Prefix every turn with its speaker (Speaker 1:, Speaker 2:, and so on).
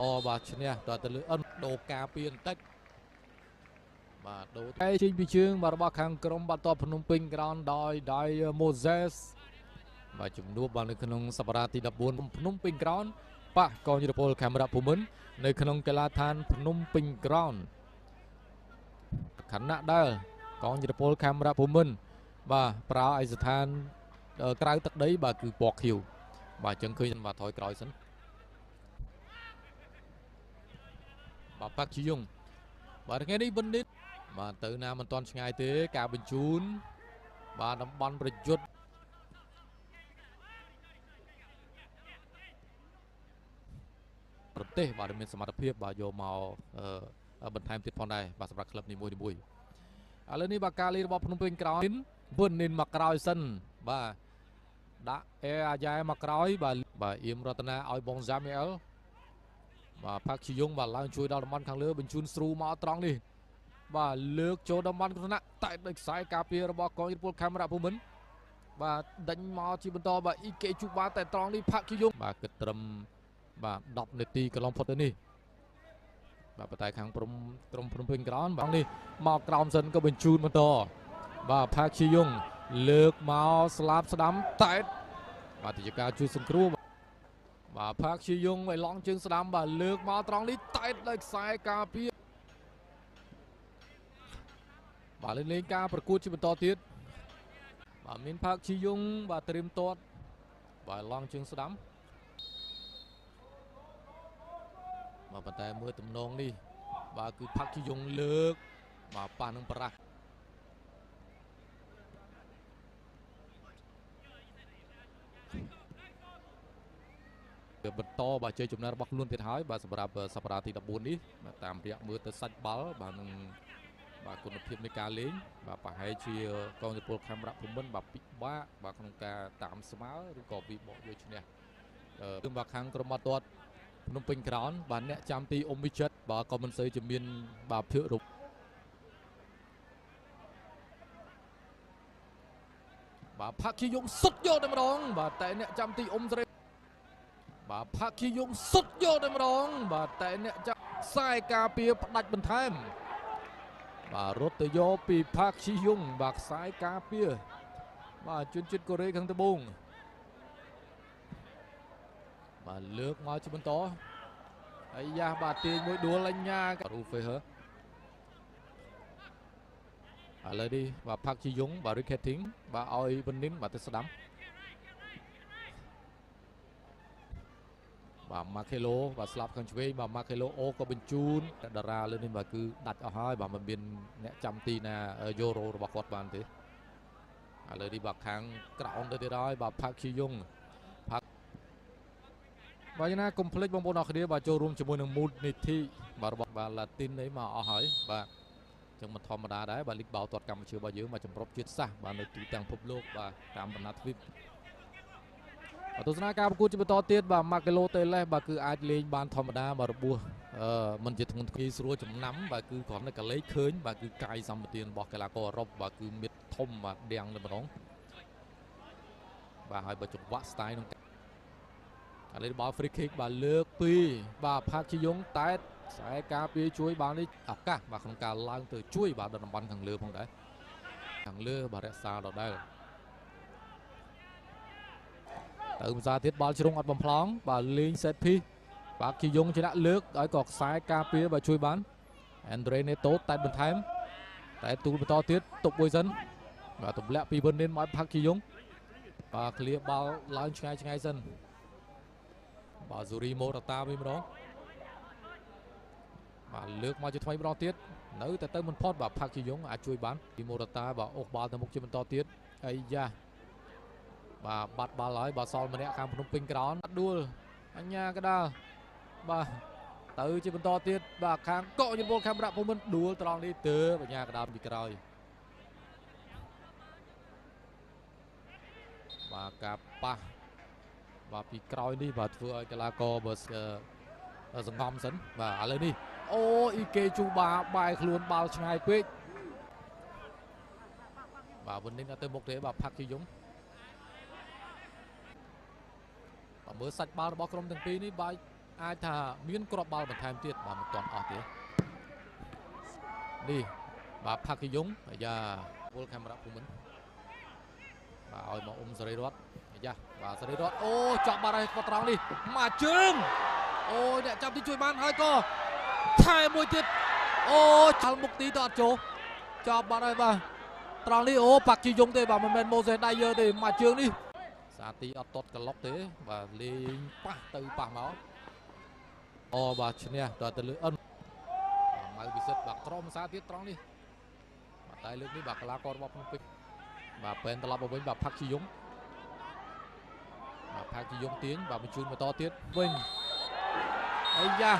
Speaker 1: អូបាទឈ្នះតើទៅលើដូការពីបន្តិចបាទដូតែជិញពីជើងបាទរបស់ខាងក្រុមបាល់ទាត់ភ្នំពេញក្រោនដោយ Moses បាទជំនួបបាទនៅក្នុងសប្តាហ៍ទី14ភ្នំពេញក្រោនប៉ះកងយុទ្ធពលខេមរៈភូមិន្ទនៅក្នុងកីឡាដ្ឋានភ្នំពេញក្រោនខណៈដែលកងយុទ្ធពលខេមរៈភូមិន្ទបាទប្រើឯកស្ថានក្រៅទឹកដីបាទគឺពណ៌ខៀវបាទអញ្ចឹងឃើញបាទថយក្រោយសិនបាទប៉ាក់ជីយុងបាទថ្ងៃនេះវិននេះបាទទៅណាមិនទាន់ឆ្ងាយទេការបញ្ជូនបាទតំបន់ប្រយុទ្ធប្រទេសបាទមានសមត្ថភាពបាទយកមកបន្ថែមទៀតផងដែរបាទសម្រាប់ក្លឹបនីមួយៗឥឡូវនេះបាទការលេងរបស់ភ្នំពេញក្រោយវិននេះមកក្រោយសិនបាទដាក់អាយ៉ែមកក្រោយបាទអ៊ីមរតនាឲ្យបងសាមីអែលបាទផាក់ជីយុងបាទឡើងជួយដល់តំបន់ខាងលើបញ្ជូនស្រូមកត្រង់នេះបាទលើកចូលតំបន់គ្រណៈតែដោយខ្សែការពាររបស់កងយុទ្ធពលខេមរៈភូមិន្ទបាទដេញមកជាបន្តបាទអ៊ីកេជូបាតែត្រង់នេះផាក់ជីយុងបាទគិតត្រឹមបាទ10នាទីកន្លងផុតទៅនេះបាទបតែខាងក្រុមភ្នំពេញក្រោនបាទនេះមកក្រោមសិនក៏បញ្ជូនបន្តបាទផាក់ជីយុងលើកមកស្លាប់ស្ដាំតែបាទទីការជួយសង្គ្រោះបាទផាក់ជីយុងឲ្យឡងជើងស្ដាំបាទលើកមកត្រង់នេះតែដោយខ្សែការពារបាទលេងការប្រកួតជាបន្តទៀតបាទមានផាក់ជីយុងបាទត្រៀមទាត់បាទឡងជើងស្ដាំបាទប៉ុន្តែមើលទំនងនេះបាទគឺផាក់ជីយុងលើកបាទប៉ះនឹងប្រាស់បន្តបាទជ័យជំនះរបស់ខ្លួនទៀតហើយបាទសម្រាប់សប្តាហ៍ទី14នេះបាទតាមរយៈមើលទៅសាច់បាល់បាទនឹងបាទគុណភាពនៃការលេងបាទប្រហែលជាកងទិពលខេមរៈភូមិន្ទបាទពិបាកបាទក្នុងការតាមស្មើឬក៏វិបកយកឈ្នះគឺបាទខាងក្រុមបាល់ទាត់ភ្នំពេញក្រោនបាទអ្នកចាំទីអ៊ុំវិចិត្របាទក៏មិនសូវជាមានបាទភាពរបាទផាក់ជីយុងសុតយកតែម្ដងបាទតែអ្នកចាំទីអ៊ុំសេរីបាទផាក់ជីយុងសុតយកតែម្ដងបាទតែអ្នកចាំខ្សែការពារផ្ដាច់បន្ថែមបាទរត់ទៅយកពីផាក់ជីយុងបាទខ្សែការពារបាទជនជាតិកូរ៉េខាងត្បូងបាទលើកមកជាបន្តអាយ៉ាបាទទាញមួយដួលអញ្ញារូហ្វេហឺឥឡូវនេះបាទផាក់ជីយុងបាទរីខេធីងបាទឲ្យវិននីនបាទទៅស្ដាំបាទម៉ាខេឡូបាទស្លាប់ខាងឆ្វេងបាទម៉ាខេឡូអូក៏បញ្ជូនតារាលើនេះបាទគឺដាច់អស់ហើយបាទមិនមានអ្នកចាំទីណាយូរ៉ូរបស់គាត់បានទេឥឡូវនេះបាទខាងក្រោមទៅទៀតហើយបាទផាក់ជីយុងផាក់បាទយ៉ាងណាកុំភ្លេចបងប្អូនអរគ្នាបាទចូលរួមជាមួយនឹងមូលនិធិបាទរបស់បាទឡាទីននេះមកអស់ហើយបាទចឹងមិនធម្មតាដែរបាទលីកបាល់ទាត់កម្ពុជារបស់យើងមកចម្រុះជាតិសាសន៍បាទនៅទូទាំងពិភពលោកបាទតាមបណ្ដាទ្វីបទស្សនាការប្រកួតជាបន្តទៀតបាទម៉ាកេឡូតេលេសបាទគឺអាចលេងបានធម្មតាបាទរបួសមិនជាធ្ងន់ធ្ងរស្រួលចំណាំបាទគឺគ្រាន់តែកលេចឃើញបាទគឺកាយសម្បទានរបស់កីឡាករអឺរ៉ុបបាទគឺមាត់ធំបាទដៀងតែម្ដងបាទហើយបើចង្វាក់ style ក្នុងការលេងបាល់ free kick បាទលើកពីបាទផាក់ជីយុងតែខ្សែការពារជួយបាល់នេះឱកាសបាទក្នុងការឡើងទៅជួយបាទដល់តំបន់ខាងលើផងដែរខាងលើបាទរក្សាដដែលទៅភាសាទៀតបាល់ជ្រុងអត់បំផ្លងបាទលេង set piece បាទជីយុងជាអ្នកលើកឲ្យក៏ខ្សែការពារបាទជួយបាន Andre Neto តែបន្ថែមតែទូលបន្តទៀតទុកមួយសិនបាទទម្លាក់ពីវិននីនមកផាក់ជីយុងបាទឃ្លៀបាល់ឡើងឆ្ងាយសិនបាទស៊ូរីម៉ូរ៉ាតាវិញម្ដងបាទលើកមកជាថ្មីម្ដងទៀតនៅតែទៅមិនផុតបាទផាក់ជីយុងអាចជួយបានពីម៉ូរ៉ាតាបាទអូសបាល់ទៅមុខជាបន្តទៀតអាយ៉ាបាទបាត់បាល់ហើយបាទសល់ម្នាក់ខាងភ្នំពេញក្រោនដួលអញ្ញាកដាលបាទទៅជាបន្តទៀតបាទខាងកកយុទ្ធពលខេមរៈភូមិន្ទដួលត្រង់នេះទើបអញ្ញាកដាលពីក្រោយបាទការប៉ះបាទពីក្រោយនេះបាទធ្វើឲ្យកីឡាករបើសង្ងំសិនបាទឥឡូវនេះអូអ៊ីកេជូបាបែរខ្លួនបាល់ឆ្ងាយពេកបាទវិននេះទៅមុខទេបាទផាក់ជីយុងមើលសាច់បាល់របស់ក្រុមទាំងពីរនេះបាទ អាចថាមានគ្រាប់បាល់បន្ថែមទៀតបាទមិនទាន់អស់ទេនេះបាទផាគីយ៉ុងអាយ៉ាវល់កាមេរ៉ាភូមិន្ទបាទឲ្យមកសេរីរតអាយ៉ាបាទសេរីរតអូចប់បាត់ហើយគាត់ត្រង់នេះមកជើងអូអ្នកចាប់ទីជួយបានហើយក៏ថែមួយទៀតអូឆាល់មុខទីទៅអត់ចូលចប់បាត់ហើយបាទត្រង់នេះអូផាគីយ៉ុងទេបាទមិនមែនម៉ូសេដៃយើទេមកជើងនេះសាទីអត់តតក្លុកទេបាទលេងប៉ះទៅប៉ះមកអូបាទឈ្នះដល់ទៅលើអិនម៉ៅពិសិដ្ឋបាទក្រុមសាទៀតត្រង់នេះបាទតែលើកនេះបាទកីឡាកររបស់ភ្នំពេញបាទបែនត្រឡប់មកវិញបាទផាក់ជីយ៉ុងបាទផាក់ជីយ៉ុងទាញបាទបញ្ជូនបន្តទៀតវិញអាយ៉ា